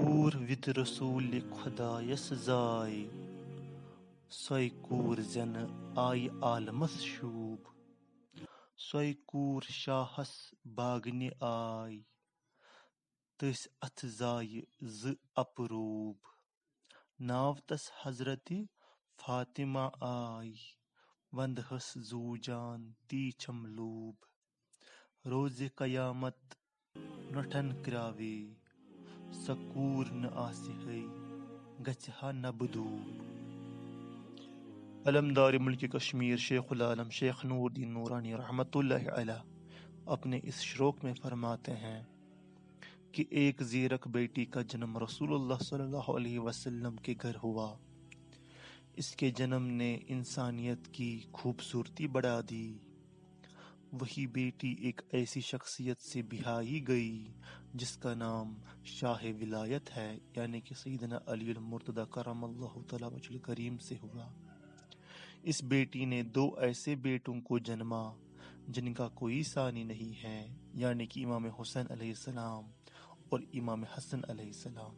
کوٗر وِد رسوٗلِ خۄدایس زاے، سۄے کوٗر زٮ۪نہٕ آیہِ عالمس شوٗب، سۄے کوٗر شاہس باگنہِ آے، تٔسۍ اتھٕ زایہِ زٕ اپروٗب، ناو تس حضرتِ فاطمہ آے، ونٛدہس زوٗ جان تی چھَم لوٗب، روزِ قیامت نۄٹھن کرٛاوے، سۄ کوٗر نہٕ آسہِ ہے گژھِ ہا نبدوٗب۔ علمدار ملک کشمیر شیخ العالم شیخ نور الدین نورانی رحمۃ اللہ علیہ اپنے اس شروق میں فرماتے ہیں کہ ایک زیرک بیٹی کا جنم رسول اللہ صلی اللہ علیہ وسلم کے گھر ہوا۔ اس کے جنم نے انسانیت کی خوبصورتی بڑھا دی۔ وہی بیٹی ایک ایسی شخصیت سے بہائی گئی جس کا نام شاہ ولایت ہے، یعنی کہ سیدنا علی المرتضی کرم اللہ تعالی وجہ الکریم سے ہوا۔ اس بیٹی نے دو ایسے بیٹوں کو جنما جن کا کوئی ثانی نہیں ہے، یعنی کہ امام حسین علیہ السلام اور امام حسن علیہ السلام۔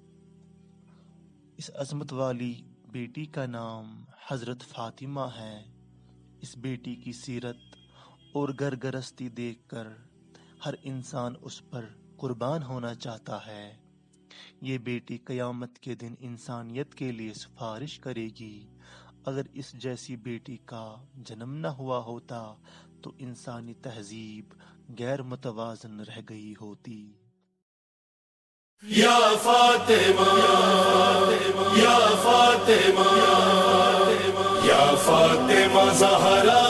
اس عظمت والی بیٹی کا نام حضرت فاطمہ ہے۔ اس بیٹی کی سیرت اور گھر گرہستی دیکھ کر ہر انسان اس پر قربان ہونا چاہتا ہے۔ یہ بیٹی قیامت کے دن انسانیت کے لیے سفارش کرے گی۔ اگر اس جیسی بیٹی کا جنم نہ ہوا ہوتا تو انسانی تہذیب غیر متوازن رہ گئی ہوتی۔ یا فاطمہ یا فاطمہ یا فاطمہ زہرا